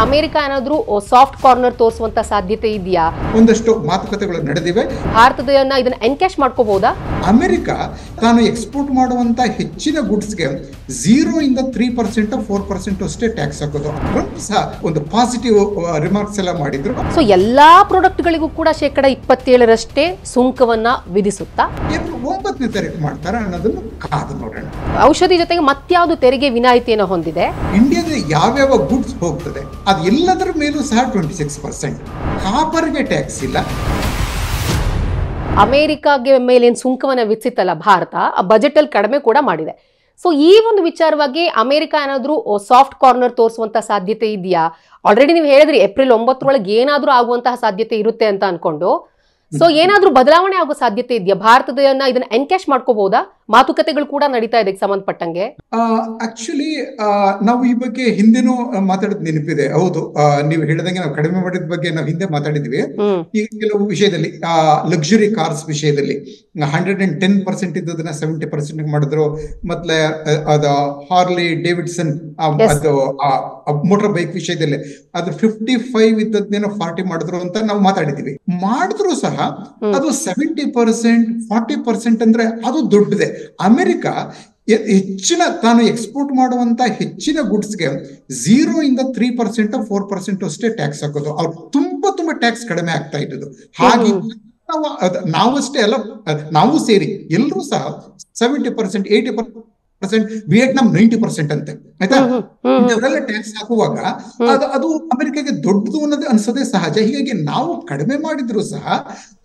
America ಏನಾದರೂ soft corner ತೋರಿಸುವಂತ ಸಾಧ್ಯತೆ ಇದೆಯಾ? ಒಂದಷ್ಟು ಮಾತುಕತೆಗಳು ನಡೆದಿವೆ. ಭಾರತದನ್ನ ಇದನ್ನ ಎನ್ಕ್ಯಾಶ್ ಮಾಡ್ಕೋಬಹುದಾ? ಅಮೆರಿಕ ತಾನು ಎಕ್ಸ್ಪೋರ್ಟ್ ಮಾಡುವಂತ ಹೆಚ್ಚಿನ ಗುಡ್ಸ್ಗೆ 0 ಇಂದ 3% 4% ಅಷ್ಟೇ ಟ್ಯಾಕ್ಸ್ ಹಾಕೋದು. ಟ್ರಂಪ್ ಸಹ ಒಂದು ಪಾಸಿಟಿವ್ ರಿಮಾರ್ಕ್ಸ್ ಎಲ್ಲ ಮಾಡಿದ್ರು. ಸೊ ಎಲ್ಲಾ ಪ್ರಾಡಕ್ಟ್ಗಳಿಗೂ ಕೂಡ 27% ಸುಂಕವನ್ನ ವಿಧಿಸುತ್ತಾ ಏಪ್ರಿಲ್ 9ನೇ ತಾರೀಕು ಮಾಡ್ತಾರೆ ಅನ್ನೋದನ್ನು ಕಾದು ನೋಡೋಣ. ಔಷಧಿ ಜೊತೆಗೆ ಮತ್ಯಾವುದು ತೆರಿಗೆ ವಿನಾಯಿತಿಯನ್ನು ಹೊಂದಿದೆ? ಇಂಡಿಯಾದ ಯಾವ್ಯಾವ ಗುಡ್ಸ್ ಹೋಗ್ತದೆ ಅದು ಎಲ್ಲದರ ಮೇಲೂ ಸಹ 26%. ಕಾಪರ್ಗೆ ಟ್ಯಾಕ್ಸ್ ಇಲ್ಲ. ಅಮೆರಿಕಾಗೆ ಮೇಲೇನು ಸುಂಕವನ್ನ ವಿಧಿಸಿತ್ತಲ್ಲ ಭಾರತ, ಆ ಬಜೆಟ್ ಅಲ್ಲಿ ಕಡಿಮೆ ಕೂಡ ಮಾಡಿದೆ. ಸೊ ಈ ಒಂದು ವಿಚಾರವಾಗಿ ಅಮೆರಿಕ ಏನಾದರೂ ಸಾಫ್ಟ್ ಕಾರ್ನರ್ ತೋರಿಸುವಂತ ಸಾಧ್ಯತೆ ಇದೆಯಾ? ಆಲ್ರೆಡಿ ನೀವು ಹೇಳಿದ್ರಿ ಏಪ್ರಿಲ್ 9 ಏನಾದ್ರೂ ಆಗುವಂತಹ ಸಾಧ್ಯತೆ ಇರುತ್ತೆ ಅಂತ ಅನ್ಕೊಂಡು. ಸೊ ಏನಾದ್ರೂ ಬದಲಾವಣೆ ಆಗೋ ಸಾಧ್ಯತೆ ಇದೆಯಾ? ಭಾರತದನ್ನ ಇದನ್ನ ಎನ್ಕ್ಯಾಶ್ ಮಾಡ್ಕೋಬಹುದಾ? ಮಾತುಕತೆಗಳು ಕೂಡ ನಡೀತಾ ಇದೆ ಸಂಬಂಧಪಟ್ಟಂಗೆ. ಆಕ್ಚುಲಿ ನಾವು ಈ ಬಗ್ಗೆ ಹಿಂದೆನೂ ಮಾತಾಡಿದ್ ನೆನಪಿದೆ. ಹೌದು, ನೀವು ಹೇಳಿದಂಗೆ ನಾವು ಕಡಿಮೆ ಮಾಡಿದ ಬಗ್ಗೆ ನಾವು ಹಿಂದೆ ಮಾತಾಡಿದ್ವಿ. ಈ ಕೆಲವು ವಿಷಯದಲ್ಲಿ ಲಕ್ಸುರಿ ಕಾರ್ಸ್ ವಿಷಯದಲ್ಲಿ 110% ಇದ್ದದನ್ನ 70% ಮಾಡಿದ್ರು. ಮತ್ತೆ ಅದು ಹಾರ್ಲಿ ಡೇವಿಡ್ಸನ್ ಅದು ಮೋಟರ್ ಬೈಕ್ ವಿಷಯದಲ್ಲಿ ಅದು 55 ಇದ್ದದ್ನೇನೋ 40 ಮಾಡಿದ್ರು ಅಂತ ನಾವು ಮಾತಾಡಿದ್ವಿ. ಮಾಡಿದ್ರು ಸಹ ಅದು 70% 40% ಅಂದ್ರೆ ಅದು ದೊಡ್ಡದೆ. ಅಮೆರಿಕ ಹೆಚ್ಚಿನ ತಾನು ಎಕ್ಸ್ಪೋರ್ಟ್ ಮಾಡುವಂತ ಹೆಚ್ಚಿನ ಗುಡ್ಸ್ಗೆ 0 ಇಂದ 3% 4% ಅಷ್ಟೇ ಟ್ಯಾಕ್ಸ್ ಹಾಕೋದು. ಅವ್ರು ತುಂಬಾ ಟ್ಯಾಕ್ಸ್ ಕಡಿಮೆ ಆಗ್ತಾ ಇದ್ದು. ಹಾಗೆ ನಾವಷ್ಟೇ ಅಲ್ಲ, ನಾವು ಸೇರಿ ಎಲ್ಲರೂ ಸಹ 70% 80%, ವಿಯೆಟ್ನಾಂ 90% ಅಂತೆ. ಆಯ್ತಾ? ಇವರೆಲ್ಲ ಟ್ಯಾಕ್ಸ್ ಹಾಕುವಾಗ ಅದು ಅಮೆರಿಕಾಗೆ ದೊಡ್ಡದು ಅನ್ನೋದು ಅನ್ಸೋದೇ ಸಹಜ. ಹೀಗಾಗಿ ನಾವು ಕಡಿಮೆ ಮಾಡಿದ್ರು ಸಹ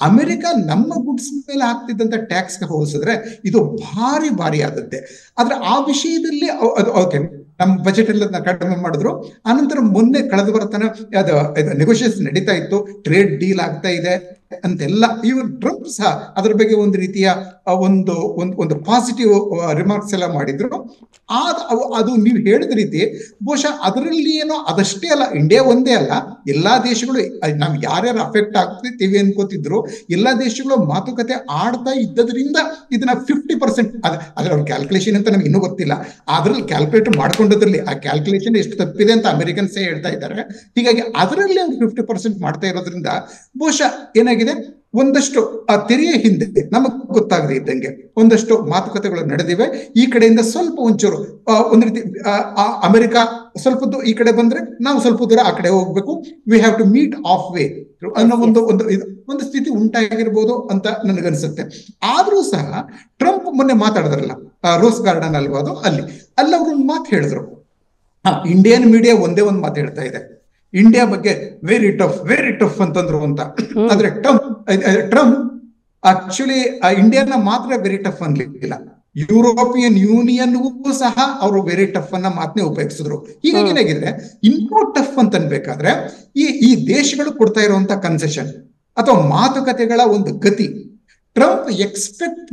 ಅಮೆರಿಕ ನಮ್ಮ ಗುಡ್ಸ್ ಮೇಲೆ ಹಾಕ್ತಿದ್ದಂತ ಟ್ಯಾಕ್ಸ್ ಹೋಲಿಸಿದ್ರೆ ಇದು ಭಾರಿ ಆದದ್ದೆ. ಆದ್ರೆ ಆ ವಿಷಯದಲ್ಲಿ ಓಕೆ, ನಮ್ಮ ಬಜೆಟ್ ಎಲ್ಲ ಕಡಿಮೆ ಮಾಡಿದ್ರು. ಆನಂತರ ಮೊನ್ನೆ ಕಳೆದ ಬರ್ತಾನೆ ಅದು ನೆಗೋಷಿಯೇಷನ್ ನಡೀತಾ ಇತ್ತು, ಟ್ರೇಡ್ ಡೀಲ್ ಆಗ್ತಾ ಇದೆ ಅಂತೆಲ್ಲ. ಇವರು ಟ್ರಂಪ್ ಸಹ ಅದ್ರ ಬಗ್ಗೆ ಒಂದು ರೀತಿಯ ಒಂದು ಪಾಸಿಟಿವ್ ರಿಮಾರ್ಕ್ಸ್ ಎಲ್ಲ ಮಾಡಿದ್ರು. ಅದು ನೀವು ಹೇಳಿದ ರೀತಿ ಬಹುಶಃ ಅದರಲ್ಲಿ ಏನೋ ಅದಷ್ಟೇ ಅಲ್ಲ, ಇಂಡಿಯಾ ಒಂದೇ ಅಲ್ಲ, ಎಲ್ಲಾ ದೇಶಗಳು ನಾವು ಯಾರ್ಯಾರು ಅಫೆಕ್ಟ್ ಆಗ್ತೀವಿ ಅನ್ಕೋತಿದ್ರು ಎಲ್ಲಾ ದೇಶಗಳು ಮಾತುಕತೆ ಆಡ್ತಾ ಇದ್ದದ್ರಿಂದ ಇದನ್ನ 50% ಅದ್ರ ಅವ್ರ ಕ್ಯಾಲ್ಕುಲೇಷನ್ ಅಂತ ನಮ್ಗೆ ಇನ್ನೂ ಗೊತ್ತಿಲ್ಲ. ಅದ್ರಲ್ಲಿ ಕ್ಯಾಲ್ಕುಲೇಟ್ ಮಾಡ್ಕೊಂಡದ್ರಲ್ಲಿ ಆ ಕ್ಯಾಲ್ಕುಲೇಷನ್ ಎಷ್ಟು ತಪ್ಪಿದೆ ಅಂತ ಅಮೆರಿಕನ್ಸ್ ಹೇಳ್ತಾ ಇದ್ದಾರೆ. ಹೀಗಾಗಿ ಅದರಲ್ಲಿ ಅವ್ರು 50% ಮಾಡ್ತಾ ಇರೋದ್ರಿಂದ ಬಹುಶಃ ಏನಾಗಿದೆ, ಒಂದಷ್ಟು ಆ ತೆರೆಯ ಹಿಂದೆ ನಮಗ್ ಗೊತ್ತಾಗದೆ ಇದ್ದಂಗೆ ಒಂದಷ್ಟು ಮಾತುಕತೆಗಳು ನಡೆದಿವೆ. ಈ ಕಡೆಯಿಂದ ಸ್ವಲ್ಪ ಒಂಚೂರು ಒಂದ್ ರೀತಿ ಅಮೆರಿಕ ಸ್ವಲ್ಪ ಈ ಕಡೆ ಬಂದ್ರೆ ನಾವು ಸ್ವಲ್ಪ ದೂರ ಆ ಕಡೆ ಹೋಗ್ಬೇಕು. We have to meet half way ಅನ್ನೋ ಒಂದು ಸ್ಥಿತಿ ಉಂಟಾಗಿರ್ಬೋದು ಅಂತ ನನಗನ್ಸುತ್ತೆ. ಆದ್ರೂ ಸಹ ಟ್ರಂಪ್ ಮೊನ್ನೆ ಮಾತಾಡಿದ್ರಲ್ಲ ರೋಸ್ ಗಾರ್ಡನ್ ಅಲ್ವಾ ಅದು, ಅಲ್ಲಿ ಅವ್ರು ಒಂದು ಮಾತು ಹೇಳಿದ್ರು. ಇಂಡಿಯನ್ ಮೀಡಿಯಾ ಒಂದೇ ಒಂದು ಮಾತು ಹೇಳ್ತಾ ಇದೆ, ಇಂಡಿಯಾ ಬಗ್ಗೆ ವೆರಿ ಟಫ್ ಅಂತಂದ್ರು ಅಂತ. ಆದ್ರೆ ಟ್ರಂಪ್ ಆಕ್ಚುಲಿ ಇಂಡಿಯಾನ ಮಾತ್ರ ವೆರಿ ಟಫ್ ಅನ್ಲಿಲ್ಲ, ಯುರೋಪಿಯನ್ ಯೂನಿಯನ್ಗೂ ಸಹ ಅವರು ವೆರಿ ಟಫ್ ಅನ್ನ ಮಾತನ್ನೇ ಉಪಯೋಗಿಸಿದ್ರು. ಹೀಗಾಗಿ ಏನಾಗಿದೆ, ಇನ್ನೂ ಟಫ್ ಅಂತ ಅನ್ಬೇಕಾದ್ರೆ ಈ ದೇಶಗಳು ಕೊಡ್ತಾ ಇರುವಂತ ಕನ್ಸೆಷನ್ ಅಥವಾ ಮಾತುಕತೆಗಳ ಒಂದು ಗತಿ ಟ್ರಂಪ್ ಎಕ್ಸ್ಪೆಕ್ಟ್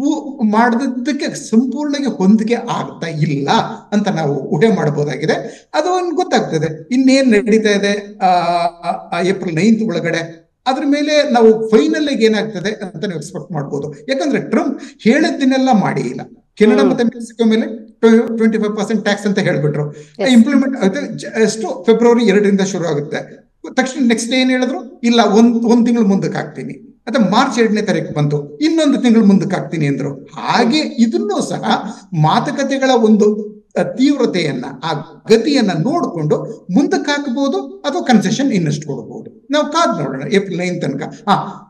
ಮಾಡಿದ್ದಕ್ಕೆ ಸಂಪೂರ್ಣವಾಗಿ ಹೊಂದಿಕೆ ಆಗ್ತಾ ಇಲ್ಲ ಅಂತ ನಾವು ಊಹೆ ಮಾಡಬಹುದಾಗಿದೆ. ಅದು ಗೊತ್ತಾಗ್ತದೆ ಇನ್ನೇನ್ ನಡೀತಾ ಇದೆ ಏಪ್ರಿಲ್ 9 ಒಳಗಡೆ. ಅದ್ರ ಮೇಲೆ ನಾವು ಫೈನಲ್ ಆಗಿ ಏನಾಗ್ತದೆ ಅಂತ ನಾವು ಎಕ್ಸ್ಪೆಕ್ಟ್ ಮಾಡ್ಬೋದು. ಯಾಕಂದ್ರೆ ಟ್ರಂಪ್ ಹೇಳಿದ್ದನ್ನೆಲ್ಲ ಮಾಡಿ ಇಲ್ಲ. ಕೆನಡಾ ಮತ್ತೆ ಮೆಕ್ಸಿಕೋ ಮೇಲೆ 25% ಟ್ಯಾಕ್ಸ್ ಅಂತ ಹೇಳ್ಬಿಟ್ರು. ಇಂಪ್ಲಿಮೆಂಟ್ ಎಷ್ಟು ಫೆಬ್ರವರಿ 2ರಿಂದ ಶುರು ಆಗುತ್ತೆ. ತಕ್ಷಣ ನೆಕ್ಸ್ಟ್ ಏನ್ ಹೇಳಿದ್ರು, ಇಲ್ಲ ಒಂದ್ ತಿಂಗಳು ಮುಂದಕ್ಕೆ ಹಾಕ್ತೀನಿ, ಮತ್ತೆ ಮಾರ್ಚ್ 2ನೇ ತಾರೀಕು ಬಂತು, ಇನ್ನೊಂದು ತಿಂಗಳು ಮುಂದಕ್ಕೆ ಹಾಕ್ತೀನಿ ಅಂದ್ರು. ಹಾಗೆ ಇದನ್ನು ಸಹ ಮಾತುಕತೆಗಳ ಒಂದು ತೀವ್ರತೆಯನ್ನ ಆ ಗತಿಯನ್ನ ನೋಡಿಕೊಂಡು ಮುಂದಕ್ಕೆ ಹಾಕಬಹುದು ಅಥವಾ ಕನ್ಸೆಷನ್ ಇನ್ನಷ್ಟು ಕೊಡಬಹುದು. ನಾವು ಕಾದ್ ನೋಡೋಣ ಏಪ್ರಿಲ್ 9 ತನಕ.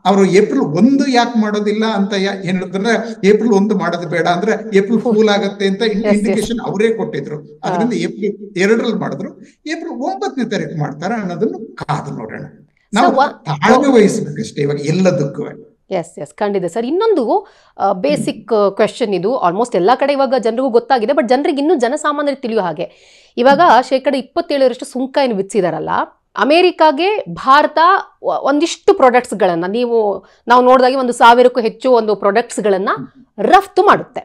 ಅವರು ಏಪ್ರಿಲ್ 1 ಯಾಕೆ ಮಾಡೋದಿಲ್ಲ ಅಂತ ಏನ್ ಹೇಳಿದ್ರೆ, ಏಪ್ರಿಲ್ 1 ಮಾಡೋದು ಬೇಡ ಅಂದ್ರೆ ಏಪ್ರಿಲ್ ಫೂಲ್ ಆಗತ್ತೆ ಅಂತ ಇಂಡಿಕೇಶನ್ ಅವರೇ ಕೊಟ್ಟಿದ್ರು. ಅದರಿಂದ ಏಪ್ರಿಲ್ 2ರಲ್ಲಿ ಮಾಡಿದ್ರು. ಏಪ್ರಿಲ್ 9ನೇ ತಾರೀಕು ಮಾಡ್ತಾರ ಅನ್ನೋದನ್ನು ಕಾದು ನೋಡೋಣ. ನಾವು ತಾಳ್ಮೆ ವಹಿಸಬೇಕಷ್ಟೇ ಇವಾಗ ಎಲ್ಲದಕ್ಕೂ. ಎಸ್ ಖಂಡಿತ ಸರ್. ಇನ್ನೊಂದು ಬೇಸಿಕ್ ಕ್ವೆಶ್ಚನ್ ಇದು, ಆಲ್ಮೋಸ್ಟ್ ಎಲ್ಲ ಕಡೆ ಇವಾಗ ಜನರಿಗೂ ಗೊತ್ತಾಗಿದೆ, ಬಟ್ ಜನರಿಗೆ ಇನ್ನೂ ಜನಸಾಮಾನ್ಯರಿಗೆ ತಿಳಿಯೋ ಹಾಗೆ, ಇವಾಗ 27% ಸುಂಕ ಏನು ವಿಧಿಸಿದಾರಲ್ಲ ಅಮೆರಿಕಾಗೆ, ಭಾರತ ಒಂದಿಷ್ಟು ಪ್ರಾಡಕ್ಟ್ಸ್ಗಳನ್ನು ನಾವು ನೋಡಿದಾಗೆ 1000ಕ್ಕೂ ಹೆಚ್ಚು ಒಂದು ಪ್ರಾಡಕ್ಟ್ಸ್ಗಳನ್ನು ರಫ್ತು ಮಾಡುತ್ತೆ.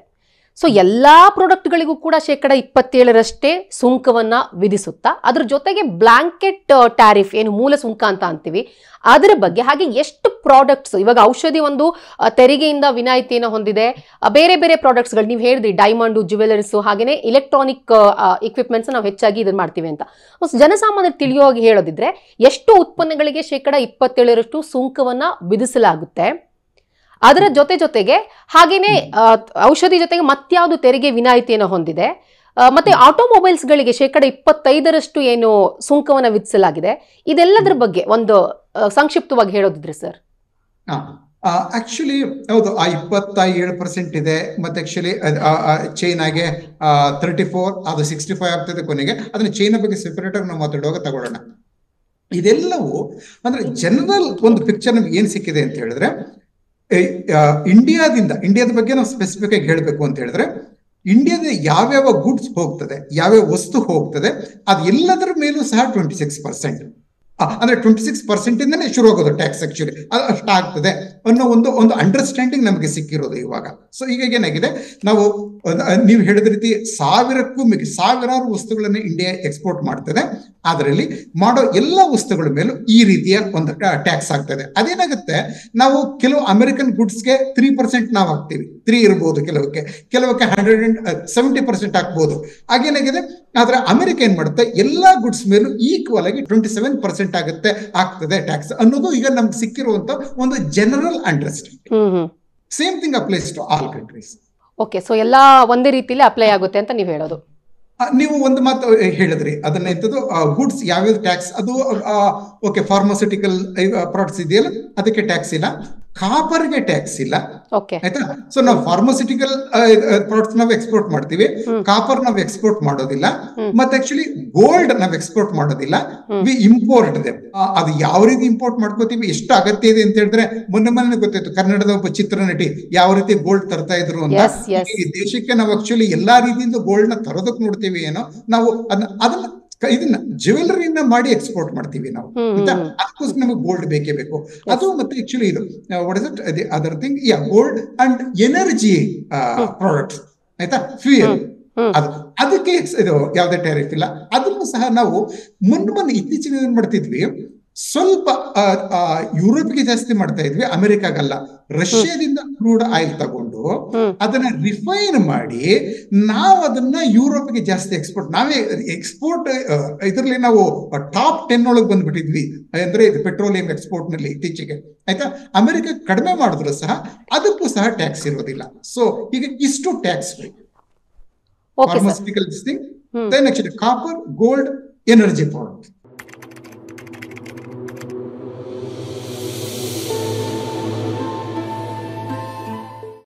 ಸೊ ಎಲ್ಲಾ ಪ್ರಾಡಕ್ಟ್ಗಳಿಗೂ ಕೂಡ 27% ಸುಂಕವನ್ನ ವಿಧಿಸುತ್ತಾ, ಅದ್ರ ಜೊತೆಗೆ ಬ್ಲಾಂಕೆಟ್ ಟ್ಯಾರಿಫ್ ಏನು ಮೂಲ ಸುಂಕ ಅಂತ ಅಂತೀವಿ ಅದರ ಬಗ್ಗೆ, ಹಾಗೆ ಎಷ್ಟು ಪ್ರಾಡಕ್ಟ್ಸ್ ಇವಾಗ ಔಷಧಿ ಒಂದು ತೆರಿಗೆಯಿಂದ ವಿನಾಯಿತಿಯನ್ನು ಹೊಂದಿದೆ, ಬೇರೆ ಬೇರೆ ಪ್ರಾಡಕ್ಟ್ಸ್ಗಳು ನೀವು ಹೇಳಿದ್ರಿ ಡೈಮಂಡ್ ಜ್ಯುವೆಲರೀಸ್ ಹಾಗೇನೆ ಇಲೆಕ್ಟ್ರಾನಿಕ್ ಇಕ್ವಿಪ್ಮೆಂಟ್ಸ್ ನಾವು ಹೆಚ್ಚಾಗಿ ಇದನ್ನ ಮಾಡ್ತೀವಿ ಅಂತ. ಜನಸಾಮಾನ್ಯರು ತಿಳಿಯೋ ಹಾಗೆ ಹೇಳೋದಿದ್ರೆ ಎಷ್ಟು ಉತ್ಪನ್ನಗಳಿಗೆ 27% ಸುಂಕವನ್ನ ವಿಧಿಸಲಾಗುತ್ತೆ, ಅದರ ಜೊತೆಗೆ ಹಾಗೇನೆ ಔಷಧಿ ಜೊತೆಗೆ ಮತ್ಯಾವುದು ತೆರಿಗೆ ವಿನಾಯಿತಿಯನ್ನು ಹೊಂದಿದೆ, ಮತ್ತೆ ಆಟೋಮೊಬೈಲ್ಸ್ ಗಳಿಗೆ 25% ಏನು ಸುಂಕವನ್ನ ವಿಧಿಸಲಾಗಿದೆ, ಇದೆಲ್ಲದರ ಬಗ್ಗೆ ಒಂದು ಸಂಕ್ಷಿಪ್ತವಾಗಿ ಹೇಳೋದಿದ್ರೆ ಸರ್. ಆಕ್ಚುಲಿ ಹೌದು, ಆ 27% ಇದೆ. ಮತ್ತೆ ಆಕ್ಚುಲಿ ಚೈನಾಗೆ 34, ಅದು 65 ಆಗ್ತದೆ ಕೊನೆಗೆ. ಅದನ್ನ ಚೈನಾ ಬಗ್ಗೆ ಸೆಪರೇಟ್ ಆಗಿ ನಾವು ಮಾತಾಡುವಾಗ ತಗೊಳ್ಳೋಣ. ಇದೆಲ್ಲವೂ ಅಂದ್ರೆ ಜನರಲ್ ಒಂದು ಪಿಕ್ಚರ್ ನಮ್ಗೆ ಏನ್ ಸಿಕ್ಕಿದೆ ಅಂತ ಹೇಳಿದ್ರೆ, ಇಂಡಿಯಾದ ಬಗ್ಗೆ ನಾವು ಸ್ಪೆಸಿಫಿಕ್ ಆಗಿ ಹೇಳ್ಬೇಕು ಅಂತ ಹೇಳಿದ್ರೆ, ಇಂಡಿಯಾದ ಯಾವ್ಯಾವ ಗುಡ್ಸ್ ಹೋಗ್ತದೆ, ಯಾವ್ಯಾವ ವಸ್ತು ಹೋಗ್ತದೆ, ಅದೆಲ್ಲದರ ಮೇಲೂ ಸಹ 26%, ಅಂದ್ರೆ 26% ಇಂದನೇ ಶುರು ಆಗೋದು ಟ್ಯಾಕ್ಸ್. ಆಕ್ಚುಲಿ ಅದು ಅಷ್ಟ ಆಗ್ತದೆ ಅನ್ನೋ ಒಂದು ಅಂಡರ್ಸ್ಟ್ಯಾಂಡಿಂಗ್ ನಮಗೆ ಸಿಕ್ಕಿರೋದು ಇವಾಗ. ಸೊ ಈಗ ಏನಾಗಿದೆ, ನಾವು ನೀವು ಹೇಳಿದ ರೀತಿ ಸಾವಿರಾರು ವಸ್ತುಗಳನ್ನ ಇಂಡಿಯಾ ಎಕ್ಸ್ಪೋರ್ಟ್ ಮಾಡ್ತದೆ. ಅದರಲ್ಲಿ ಮಾಡೋ ಎಲ್ಲ ವಸ್ತುಗಳ ಮೇಲೂ ಈ ರೀತಿಯ ಒಂದು ಟ್ಯಾಕ್ಸ್ ಆಗ್ತದೆ. ಅದೇನಾಗುತ್ತೆ, ನಾವು ಕೆಲವು ಅಮೆರಿಕನ್ ಗುಡ್ಸ್ಗೆ 3% ನಾವು ಹಾಕ್ತೀವಿ, 3 ಇರ್ಬೋದು, ಕೆಲವಕ್ಕೆ 170% ಹಾಕ್ಬೋದು. ಹಾಗೇನಾಗಿದೆ, ಆದ್ರೆ ಅಮೆರಿಕ ಏನ್ ಮಾಡುತ್ತೆ, ಎಲ್ಲಾ ಗುಡ್ಸ್ ಮೇಲೂ ಈಕ್ವಲ್ ಆಗಿ 27% ಆಗ್ತದೆ ಟ್ಯಾಕ್ಸ್ ಅನ್ನೋದು ಈಗ ನಮ್ಗೆ ಸಿಕ್ಕಿರುವಂತ ಒಂದು general understanding. Same thing applies to all countries. Okay, so ಎಲ್ಲಾ ಒಂದೇ ರೀತಿಯಲ್ಲಿ ಅಪ್ಲೈ ಆಗುತ್ತೆ ಅಂತ ನೀವು ಹೇಳೋದು. ನೀವು ಒಂದು ಮಾತು ಹೇಳಿದ್ರಿ, ಅದನ್ನ ಎಂತದ್ದು ಗುಡ್ಸ್ ಯಾವ್ಯಾವ ಟ್ಯಾಕ್ಸ್, ಅದು ಓಕೆ, ಫಾರ್ಮಾಸ್ಯೂಟಿಕಲ್ ಪ್ರಾಡಕ್ಟ್ಸ್ ಇದೆಯಲ್ಲ ಅದಕ್ಕೆ ಟ್ಯಾಕ್ಸ್ ಇಲ್ಲ, ಕಾಪರ್ಗೆ ಟ್ಯಾಕ್ಸ್ ಇಲ್ಲ, ಆಯ್ತಾ. ಸೊ ನಾವು ಫಾರ್ಮಾಸ್ಯೂಟಿಕಲ್ ಪ್ರಾಡಕ್ಟ್ಸ್ ನಾವು ಎಕ್ಸ್ಪೋರ್ಟ್ ಮಾಡ್ತೀವಿ, ಕಾಪರ್ ನಾವು ಎಕ್ಸ್ಪೋರ್ಟ್ ಮಾಡೋದಿಲ್ಲ, ಮತ್ತೆ ಆಕ್ಚುಲಿ ಗೋಲ್ಡ್ ನಾವು ಎಕ್ಸ್ಪೋರ್ಟ್ ಮಾಡೋದಿಲ್ಲ, ವಿ ಇಂಪೋರ್ಟ್ ಇದೆ. ಅದು ಯಾವ ರೀತಿ ಇಂಪೋರ್ಟ್ ಮಾಡ್ಕೋತೀವಿ, ಎಷ್ಟು ಅಗತ್ಯ ಇದೆ ಅಂತ ಹೇಳಿದ್ರೆ, ಮೊನ್ನೆ ಗೊತ್ತಾಯ್ತು ಕನ್ನಡದ ಒಬ್ಬ ಚಿತ್ರನಟಿ ಯಾವ ರೀತಿ ಗೋಲ್ಡ್ ತರ್ತಾ ಇದ್ರು ಅಂತ. ಈ ದೇಶಕ್ಕೆ ನಾವು ಆಕ್ಚುಲಿ ಎಲ್ಲಾ ರೀತಿಯಿಂದ ಗೋಲ್ಡ್ ನ ತರೋದಕ್ಕೆ ನೋಡ್ತೀವಿ ಏನೋ, ನಾವು ಅದನ್ನ ಇದನ್ನ ಜ್ಯುವೆಲರಿನ ಮಾಡಿ ಎಕ್ಸ್ಪೋರ್ಟ್ ಮಾಡ್ತೀವಿ ನಾವು, ಅದಕ್ಕೋಸ್ಕರ ನಮಗೆ ಗೋಲ್ಡ್ ಬೇಕೇ ಬೇಕು. ಅದು ಮತ್ತೆ ಆಕ್ಚುಲಿ ಇದು what is it other thing, gold and energy products, ಆಯ್ತಾ, ಫ್ಯೂಯಲ್, ಅದಕ್ಕೆ ಇದು ಯಾವ್ದೇ ಟ್ಯಾರಿಫ್ ಇಲ್ಲ. ಅದನ್ನು ಸಹ ನಾವು ಇತ್ತೀಚಿನ ಏನ್ ಮಾಡ್ತಿದ್ವಿ, ಸ್ವಲ್ಪ ಯುರೋಪ್ಗೆ ಜಾಸ್ತಿ ಮಾಡ್ತಾ ಇದ್ವಿ, ಅಮೆರಿಕಾಗಲ್ಲ. ರಷ್ಯಾದಿಂದ ಕ್ರೂಡ್ ಆಯಿಲ್ ತಗೊಂಡು ಅದನ್ನ ರಿಫೈನ್ ಮಾಡಿ ನಾವು ಅದನ್ನ ಯುರೋಪ್ಗೆ ಜಾಸ್ತಿ ಎಕ್ಸ್ಪೋರ್ಟ್, ನಾವೇ ಎಕ್ಸ್ಪೋರ್ಟ್ ಇದರಲ್ಲಿ ನಾವು ಟಾಪ್ 10 ಒಳಗೆ ಬಂದ್ಬಿಟ್ಟಿದ್ವಿ, ಅಂದ್ರೆ ಪೆಟ್ರೋಲಿಯಂ ಎಕ್ಸ್ಪೋರ್ಟ್ ನಲ್ಲಿ ಇತ್ತೀಚೆಗೆ, ಆಯ್ತಾ. ಅಮೆರಿಕ ಕಡಿಮೆ ಮಾಡಿದ್ರು ಸಹ ಅದಕ್ಕೂ ಸಹ ಟ್ಯಾಕ್ಸ್ ಇರೋದಿಲ್ಲ. ಸೊ ಈಗ ಇಷ್ಟು tax pharmaceutical thing, then actually copper, gold, energy product.